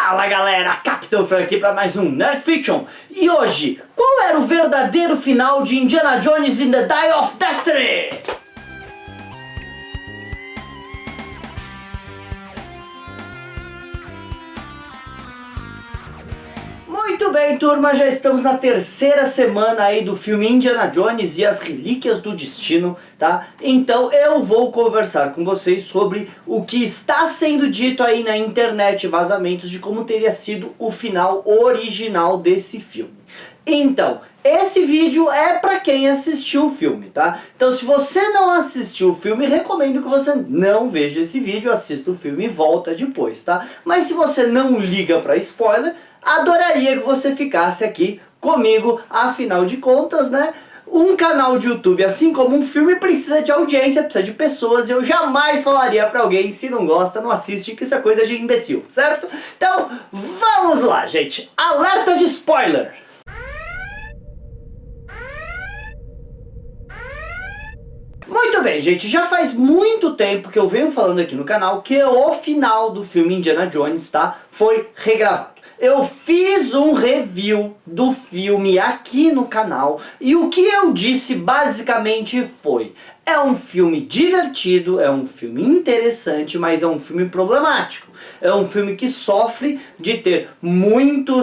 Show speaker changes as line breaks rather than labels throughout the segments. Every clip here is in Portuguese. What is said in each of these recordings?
Fala galera, Capitão Frank aqui para mais um Nerd Fiction. E hoje, qual era o verdadeiro final de Indiana Jones in the Dial of Destiny? Muito bem, turma, já estamos na terceira semana aí do filme Indiana Jones e as Relíquias do Destino, tá? Então eu vou conversar com vocês sobre o que está sendo dito aí na internet, vazamentos de como teria sido o final original desse filme. Então, esse vídeo é pra quem assistiu o filme, tá? Então se você não assistiu o filme, recomendo que você não veja esse vídeo, assista o filme e volta depois, tá? Mas se você não liga pra spoiler, adoraria que você ficasse aqui comigo, afinal de contas, né? Um canal de YouTube, assim como um filme, precisa de audiência, precisa de pessoas, e eu jamais falaria pra alguém, se não gosta, não assiste, que isso é coisa de imbecil, certo? Então, vamos lá, gente! Alerta de spoiler! Muito bem, gente, já faz muito tempo que eu venho falando aqui no canal que o final do filme Indiana Jones, tá, foi regravado. Eu fiz um review do filme aqui no canal e o que eu disse basicamente foi: é um filme divertido, é um filme interessante, mas é um filme problemático. É um filme que sofre de ter muito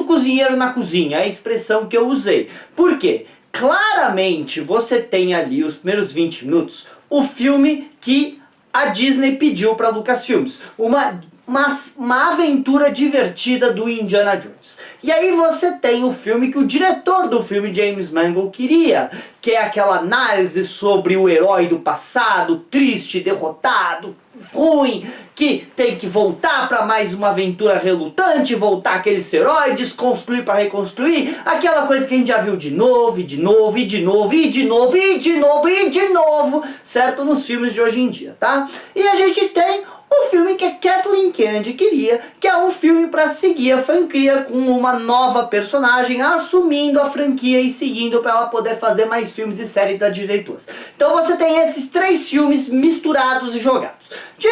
cozinheiro na cozinha, é a expressão que eu usei. Por quê? Claramente você tem ali os primeiros 20 minutos o filme que a Disney pediu para Lucasfilmes, uma aventura divertida do Indiana Jones. E aí você tem o filme que o diretor do filme, James Mangold, queria, que é aquela análise sobre o herói do passado, triste, derrotado, ruim, que tem que voltar para mais uma aventura relutante, voltar aquele herói, desconstruir para reconstruir, aquela coisa que a gente já viu de novo, e de novo, e de novo, e de novo, e de novo, e de novo, certo? Nos filmes de hoje em dia, tá? E a gente tem o filme que a Kathleen Kennedy queria, que é um filme para seguir a franquia com uma nova personagem, assumindo a franquia e seguindo para ela poder fazer mais filmes e séries da Disney Plus. Então você tem esses três filmes misturados e jogados. De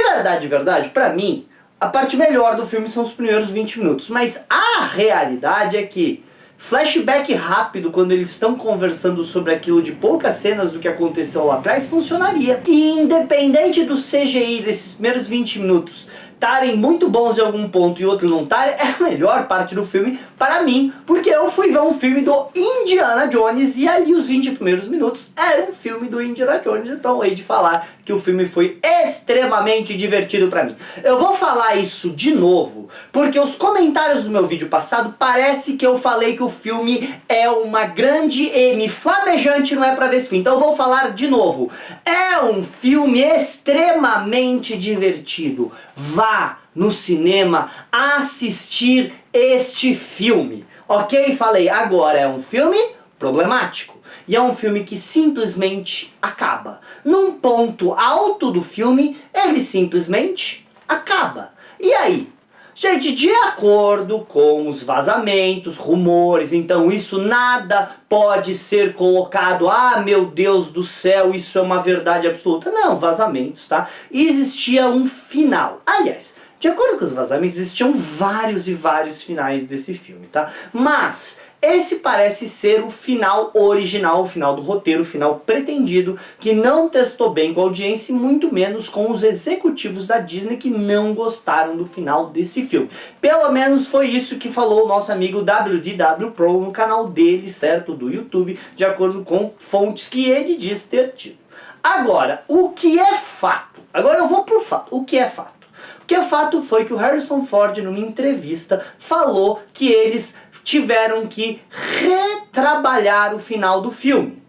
verdade, pra mim, a parte melhor do filme são os primeiros 20 minutos, mas a realidade é que flashback rápido, quando eles estão conversando sobre aquilo de poucas cenas do que aconteceu lá atrás, funcionaria. E independente do CGI desses primeiros 20 minutos estarem muito bons em algum ponto e outro não estarem, é a melhor parte do filme para mim, porque eu fui ver um filme do Indiana Jones e ali os 20 primeiros minutos era um filme do Indiana Jones, então eu hei de falar que o filme foi extremamente divertido para mim. Eu vou falar isso de novo, porque os comentários do meu vídeo passado parece que eu falei que o filme é uma grande M flamejante, não é pra ver esse filme, então eu vou falar de novo. É um filme extremamente divertido. Vá no cinema assistir este filme, ok? Falei, agora é um filme problemático. E é um filme que simplesmente acaba. Num ponto alto do filme, ele simplesmente acaba. E aí? Gente, de acordo com os vazamentos, rumores, então isso nada pode ser colocado, ah meu Deus do céu, isso é uma verdade absoluta. Não, vazamentos, tá? Existia um final. Aliás, de acordo com os vazamentos, existiam vários e vários finais desse filme, tá? Mas esse parece ser o final original, o final do roteiro, o final pretendido, que não testou bem com a audiência e muito menos com os executivos da Disney que não gostaram do final desse filme. Pelo menos foi isso que falou o nosso amigo WDW Pro no canal dele, certo? Do YouTube, de acordo com fontes que ele diz ter tido. Agora, o que é fato? Agora eu vou pro fato. O que é fato? O que é fato foi que o Harrison Ford, numa entrevista, falou que eles tiveram que retrabalhar o final do filme.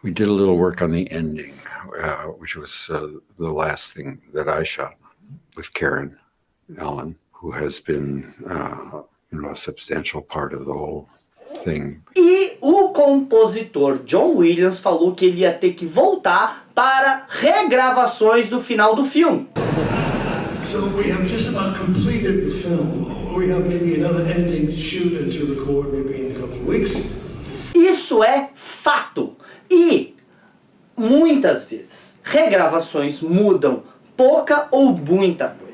We did a little work on the ending, which was the last thing that I shot with Karen Allen, who has been a substantial part of the whole thing.
E o compositor John Williams falou que ele ia ter que voltar para regravações do final do filme.
So we have just about completed the film. We have maybe another ending to shoot and to record maybe in a couple of weeks.
Isso é fato. E muitas vezes regravações mudam pouca ou muita coisa.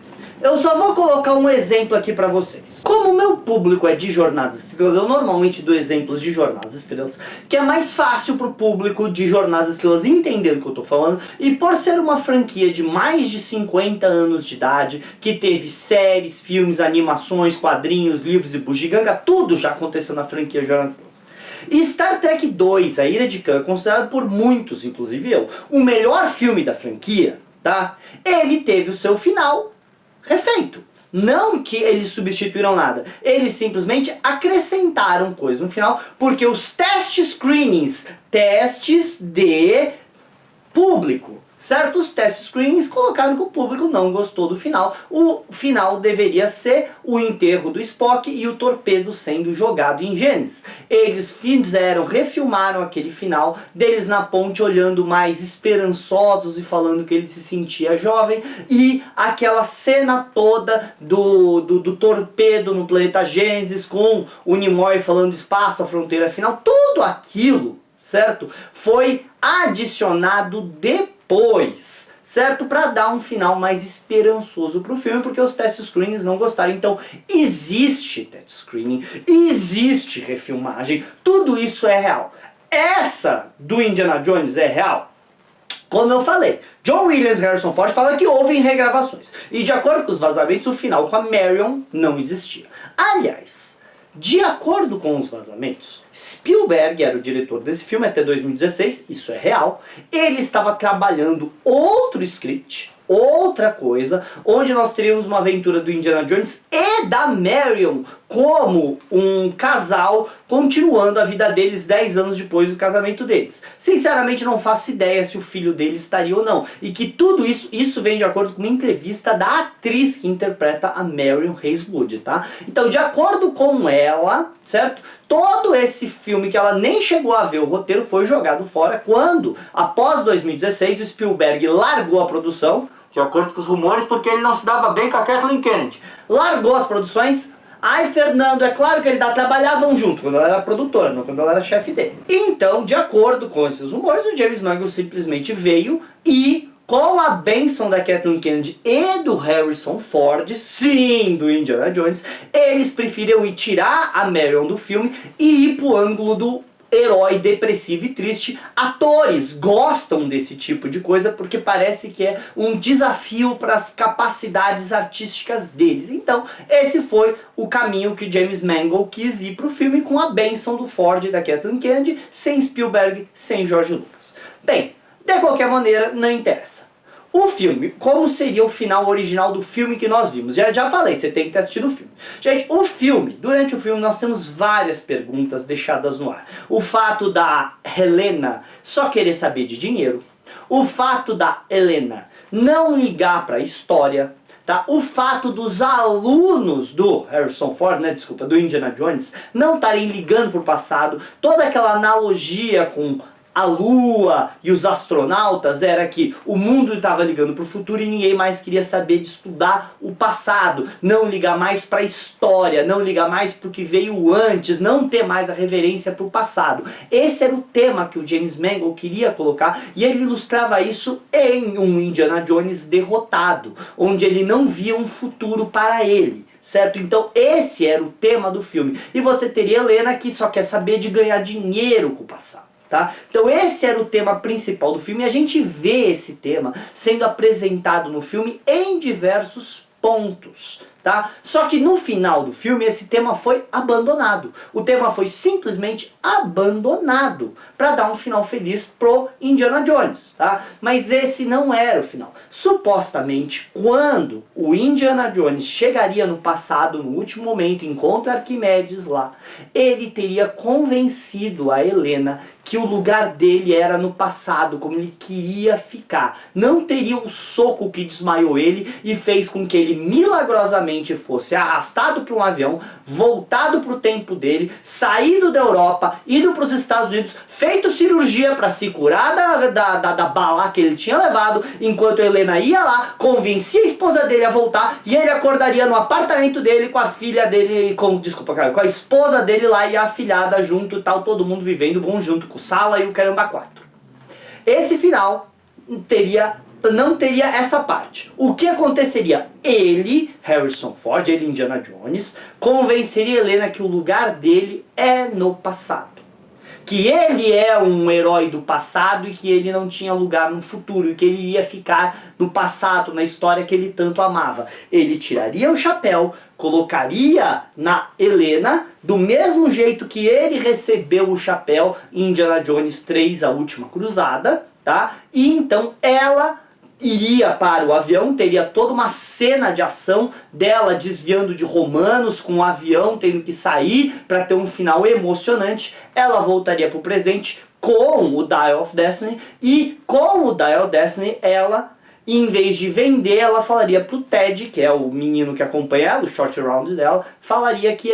Eu só vou colocar um exemplo aqui pra vocês. Como o meu público é de Jornadas Estrelas, eu normalmente dou exemplos de Jornadas Estrelas, que é mais fácil pro público de Jornadas Estrelas entender o que eu tô falando, e por ser uma franquia de mais de 50 anos de idade, que teve séries, filmes, animações, quadrinhos, livros e bugiganga, tudo já aconteceu na franquia Jornadas Estrelas. E Star Trek 2, A Ira de Khan, é considerado por muitos, inclusive eu, o melhor filme da franquia, tá? Ele teve o seu final refeito. Não que eles substituíram nada, eles simplesmente acrescentaram coisas no final, porque os test screenings, testes de público, certos test screenings colocaram que o público não gostou do final. O final deveria ser o enterro do Spock e o torpedo sendo jogado em Gênesis. Eles refilmaram aquele final deles na ponte olhando mais esperançosos e falando que ele se sentia jovem, e aquela cena toda do torpedo no planeta Gênesis com o Nimoy falando espaço, a fronteira final, tudo aquilo, certo? Foi adicionado depois, certo? Para dar um final mais esperançoso pro filme, porque os test screenings não gostaram. Então, existe test screening, existe refilmagem, tudo isso é real. Essa do Indiana Jones é real? Como eu falei, John Williams e Harrison Ford falam que houve regravações. E de acordo com os vazamentos, o final com a Marion não existia. Aliás, de acordo com os vazamentos, Spielberg era o diretor desse filme até 2016, isso é real. Ele estava trabalhando outro script, outra coisa, onde nós teríamos uma aventura do Indiana Jones e da Marion como um casal, continuando a vida deles 10 anos depois do casamento deles. Sinceramente, não faço ideia se o filho deles estaria ou não. E que tudo isso vem de acordo com uma entrevista da atriz que interpreta a Marion Hazelwood, tá? Então, de acordo com ela, certo? Todo esse filme que ela nem chegou a ver, o roteiro foi jogado fora quando, após 2016, o Spielberg largou a produção, de acordo com os rumores, porque ele não se dava bem com a Kathleen Kennedy. Largou as produções. Ai, Fernando, é claro que eles trabalhavam junto quando ela era produtora, não quando ela era chefe dele. Então, de acordo com esses rumores, o James Mangold simplesmente veio e, com a bênção da Kathleen Kennedy e do Harrison Ford, sim, do Indiana Jones, eles preferiram ir tirar a Marion do filme e ir pro ângulo do herói depressivo e triste. Atores gostam desse tipo de coisa porque parece que é um desafio para as capacidades artísticas deles. Então, esse foi o caminho que James Mangold quis ir pro filme, com a bênção do Ford e da Kathleen Kennedy, sem Spielberg, sem George Lucas. Bem, de qualquer maneira, não interessa. O filme, como seria o final original do filme que nós vimos? Já falei, você tem que ter assistido o filme. Gente, o filme, durante o filme nós temos várias perguntas deixadas no ar. O fato da Helena só querer saber de dinheiro. O fato da Helena não ligar para a história. Tá? O fato dos alunos do Harrison Ford, do Indiana Jones, não estarem ligando pro passado. Toda aquela analogia com a Lua e os astronautas era que o mundo estava ligando para o futuro e ninguém mais queria saber de estudar o passado, não ligar mais para a história, não ligar mais para o que veio antes, não ter mais a reverência para o passado. Esse era o tema que o James Mangold queria colocar, e ele ilustrava isso em um Indiana Jones derrotado, onde ele não via um futuro para ele. Certo? Então esse era o tema do filme. E você teria Helena que só quer saber de ganhar dinheiro com o passado. Tá? Então esse era o tema principal do filme, e a gente vê esse tema sendo apresentado no filme em diversos pontos. Tá? Só que no final do filme esse tema foi abandonado. O tema foi simplesmente abandonado para dar um final feliz pro Indiana Jones. Tá? Mas esse não era o final. Supostamente, quando o Indiana Jones chegaria no passado, no último momento, encontra Arquimedes lá, ele teria convencido a Helena que o lugar dele era no passado, como ele queria ficar. Não teria o soco que desmaiou ele e fez com que ele milagrosamente fosse arrastado para um avião, voltado para o tempo dele, saído da Europa, ido para os Estados Unidos, feito cirurgia para se curar da bala que ele tinha levado, enquanto a Helena ia lá, convencia a esposa dele a voltar, e ele acordaria no apartamento dele com a filha dele, com a esposa dele lá e a afilhada junto e tal, todo mundo vivendo bom junto com o Sala e o Caramba 4. Esse final teria não teria essa parte. O que aconteceria? Ele, Harrison Ford, ele Indiana Jones, convenceria Helena que o lugar dele é no passado. Que ele é um herói do passado e que ele não tinha lugar no futuro, e que ele ia ficar no passado, na história que ele tanto amava. Ele tiraria o chapéu, colocaria na Helena, do mesmo jeito que ele recebeu o chapéu em Indiana Jones 3, A Última Cruzada, tá? E então ela iria para o avião, teria toda uma cena de ação dela desviando de romanos, com o avião tendo que sair para ter um final emocionante. Ela voltaria para o presente com o Dial of Destiny, e com o Dial of Destiny ela, em vez de vender, ela falaria pro Ted, que é o menino que acompanha ela, o short round dela, falaria que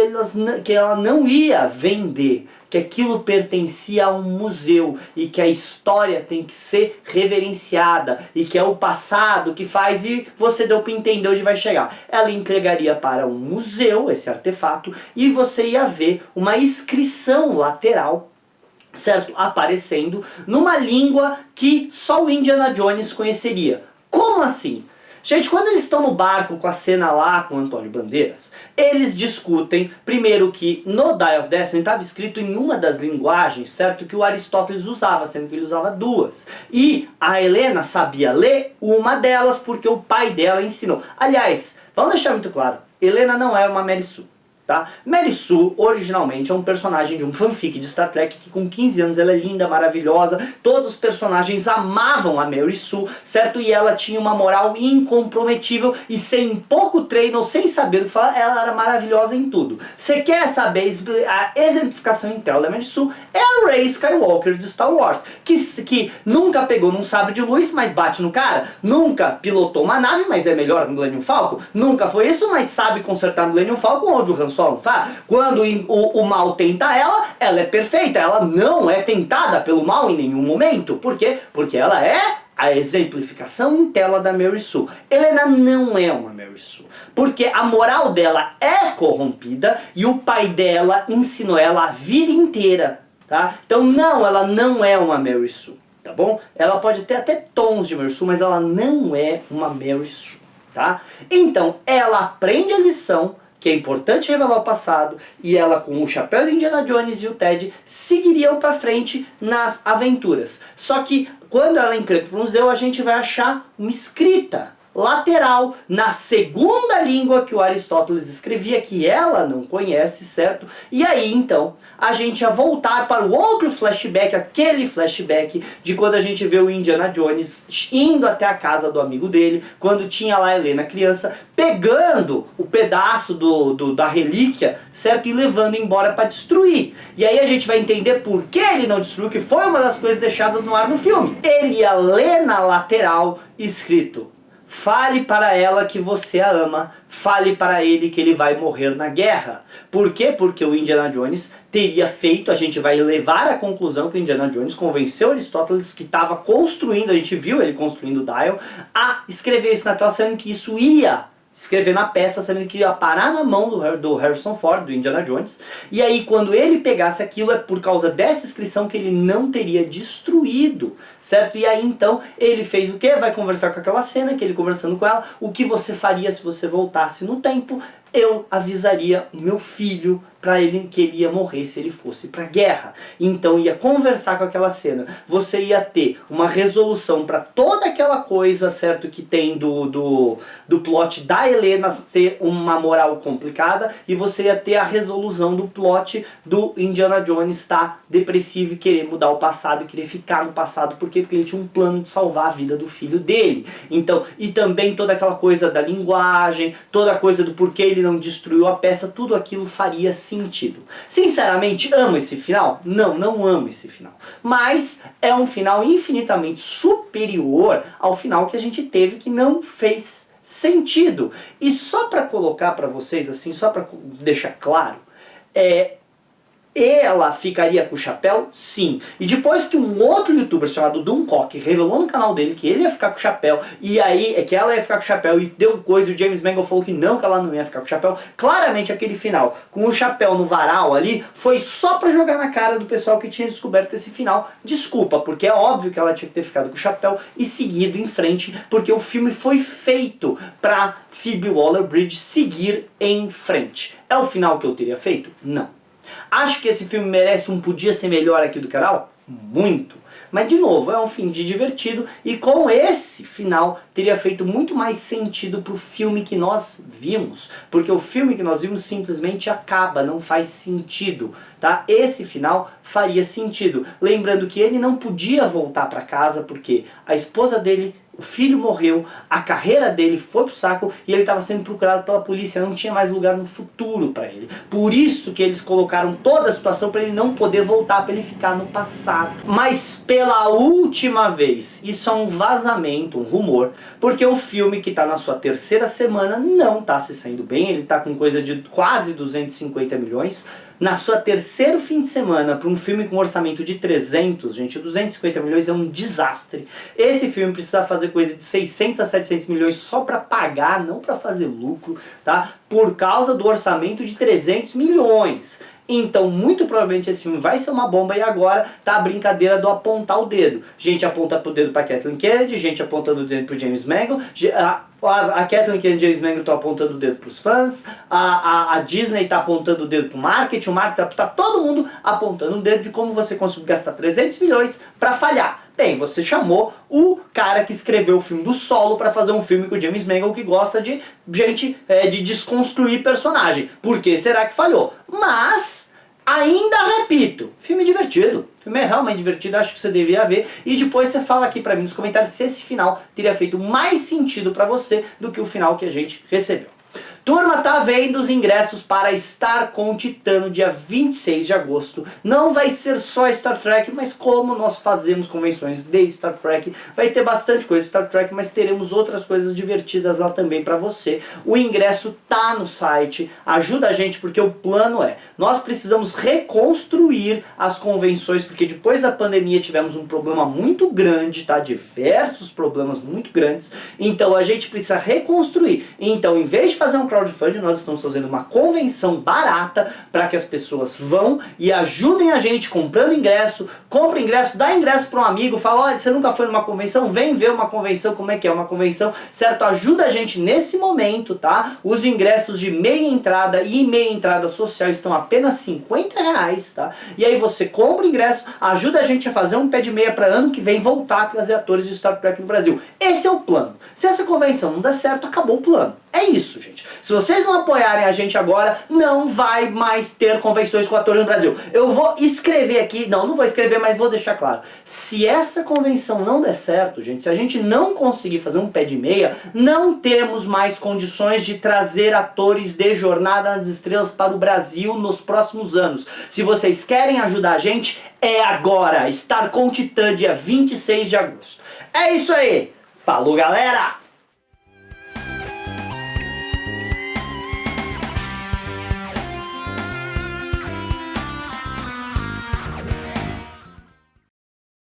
ela não ia vender, que aquilo pertencia a um museu e que a história tem que ser reverenciada e que é o passado que faz, e você deu para entender onde vai chegar. Ela entregaria para um museu esse artefato e você ia ver uma inscrição lateral, certo? Aparecendo numa língua que só o Indiana Jones conheceria. Como assim? Gente, quando eles estão no barco com a cena lá com o Antônio Bandeiras, eles discutem, primeiro, que no Dial of Destiny estava escrito em uma das linguagens, certo? Que o Aristóteles usava, sendo que ele usava duas. E a Helena sabia ler uma delas porque o pai dela ensinou. Aliás, vamos deixar muito claro, Helena não é uma Mary Sue. Tá? Mary Sue, originalmente, é um personagem de um fanfic de Star Trek que com 15 anos ela é linda, maravilhosa, todos os personagens amavam a Mary Sue, certo? E ela tinha uma moral incomprometível e sem pouco treino ou sem saber o que falar, ela era maravilhosa em tudo. Você quer saber a exemplificação em tela da Mary Sue? É a Rey Skywalker de Star Wars, que nunca pegou num sabre de luz, mas bate no cara, nunca pilotou uma nave, mas é melhor no Millennium Falcon, nunca foi isso, mas sabe consertar no Millennium Falcon, onde o Han Solo tá? Quando o mal tenta ela é perfeita, ela não é tentada pelo mal em nenhum momento. Por quê? Porque ela é a exemplificação em tela da Mary Sue. Helena não é uma Mary Sue, porque a moral dela é corrompida e o pai dela ensinou ela a vida inteira, tá? Então não, ela não é uma Mary Sue, tá bom? Ela pode ter até tons de Mary Sue, mas ela não é uma Mary Sue, tá? Então ela aprende a lição, que é importante revelar o passado, e ela com o chapéu de Indiana Jones e o Ted seguiriam pra frente nas aventuras. Só que quando ela entrega pro museu, a gente vai achar uma escrita lateral na segunda língua que o Aristóteles escrevia, que ela não conhece, certo? E aí então a gente ia voltar para o outro flashback, aquele flashback de quando a gente vê o Indiana Jones indo até a casa do amigo dele, quando tinha lá a Helena criança, pegando o pedaço da relíquia, certo? E levando embora para destruir. E aí a gente vai entender por que ele não destruiu, que foi uma das coisas deixadas no ar no filme. Ele ia ler na lateral escrito: fale para ela que você a ama, fale para ele que ele vai morrer na guerra. Por quê? Porque o Indiana Jones teria feito, a gente vai levar à conclusão que o Indiana Jones convenceu Aristóteles, que estava construindo, a gente viu ele construindo o Dial, a escrever isso na tela, sabendo que isso ia escrever na peça, sabendo que ia parar na mão do Harrison Ford, do Indiana Jones. E aí quando ele pegasse aquilo, é por causa dessa inscrição que ele não teria destruído, certo? E aí então ele fez o quê? Vai conversar com aquela cena, que ele conversando com ela: o que você faria se você voltasse no tempo? Eu avisaria o meu filho para ele que ele ia morrer se ele fosse para a guerra. Então ia conversar com aquela cena. Você ia ter uma resolução para toda aquela coisa, certo, que tem do plot da Helena ser uma moral complicada, e você ia ter a resolução do plot do Indiana Jones estar depressivo e querer mudar o passado e querer ficar no passado. Por quê? Porque ele tinha um plano de salvar a vida do filho dele. Então, e também toda aquela coisa da linguagem, toda a coisa do porquê ele não destruiu a peça, tudo aquilo faria sentido. Sinceramente, amo esse final? Não, não amo esse final. Mas é um final infinitamente superior ao final que a gente teve, que não fez sentido. E só para colocar para vocês, assim, só para deixar claro, ela ficaria com o chapéu? Sim. E depois que um outro youtuber chamado Doomcock revelou no canal dele que ele ia ficar com o chapéu, e aí é que ela ia ficar com o chapéu e deu coisa, e o James Mangold falou que não, que ela não ia ficar com o chapéu, claramente aquele final com o chapéu no varal ali foi só pra jogar na cara do pessoal que tinha descoberto esse final. Desculpa, porque é óbvio que ela tinha que ter ficado com o chapéu e seguido em frente, porque o filme foi feito pra Phoebe Waller-Bridge seguir em frente. É o final que eu teria feito? Não. Acho que esse filme merece um podia ser melhor aqui do canal? Muito. Mas de novo, é um fim de divertido e com esse final teria feito muito mais sentido pro filme que nós vimos. Porque o filme que nós vimos simplesmente acaba, não faz sentido, tá? Esse final faria sentido. Lembrando que ele não podia voltar para casa porque a esposa dele, o filho morreu, a carreira dele foi pro saco e ele estava sendo procurado pela polícia, não tinha mais lugar no futuro para ele. Por isso que eles colocaram toda a situação para ele não poder voltar, para ele ficar no passado. Mas pela última vez, isso é um vazamento, um rumor, porque o filme que está na sua terceira semana não está se saindo bem, ele está com coisa de quase 250 milhões. Na sua terceiro fim de semana, para um filme com um orçamento de 300, gente, 250 milhões é um desastre. Esse filme precisa fazer coisa de 600 a 700 milhões só para pagar, não para fazer lucro, tá? Por causa do orçamento de 300 milhões. Então, muito provavelmente esse filme vai ser uma bomba e agora tá a brincadeira do apontar o dedo. Gente aponta pro dedo pra Kathleen Kennedy, gente apontando o dedo pro James Mangold, a Kathleen Kennedy e James Mangold estão apontando o dedo pros fãs, a Disney tá apontando o dedo pro marketing, o marketing tá todo mundo apontando o dedo de como você conseguiu gastar 300 milhões pra falhar. Bem, você chamou o cara que escreveu o filme do Solo pra fazer um filme com o James Mangold que gosta de gente, de desconstruir personagem. Por que será que falhou? Mas, ainda repito, filme divertido. O filme é realmente divertido, acho que você deveria ver. E depois você fala aqui pra mim nos comentários se esse final teria feito mais sentido pra você do que o final que a gente recebeu. Turma, tá vendo os ingressos para Star com Titã dia 26 de agosto. Não vai ser só Star Trek, mas como nós fazemos convenções de Star Trek, vai ter bastante coisa de Star Trek, mas teremos outras coisas divertidas lá também para você. O ingresso tá no site, ajuda a gente porque o plano é, nós precisamos reconstruir as convenções, porque depois da pandemia tivemos um problema muito grande, tá? Diversos problemas muito grandes, então a gente precisa reconstruir. Então, em vez de fazer um crowdfunding, nós estamos fazendo uma convenção barata para que as pessoas vão e ajudem a gente comprando ingresso, compra ingresso, dá ingresso para um amigo, fala, olha, você nunca foi numa convenção? Vem ver uma convenção, como é que é uma convenção, certo? Ajuda a gente nesse momento, tá? Os ingressos de meia entrada e meia entrada social estão apenas R$50, tá? E aí você compra o ingresso, ajuda a gente a fazer um pé de meia para ano que vem voltar a trazer atores de Star Trek no Brasil. Esse é o plano. Se essa convenção não der certo, acabou o plano. É isso, gente. Se vocês não apoiarem a gente agora, não vai mais ter convenções com atores no Brasil. Eu vou escrever aqui, não vou escrever, mas vou deixar claro. Se essa convenção não der certo, gente, se a gente não conseguir fazer um pé de meia, não temos mais condições de trazer atores de Jornada nas Estrelas para o Brasil nos próximos anos. Se vocês querem ajudar a gente, é agora. Star com Titã, dia 26 de agosto. É isso aí. Falou, galera!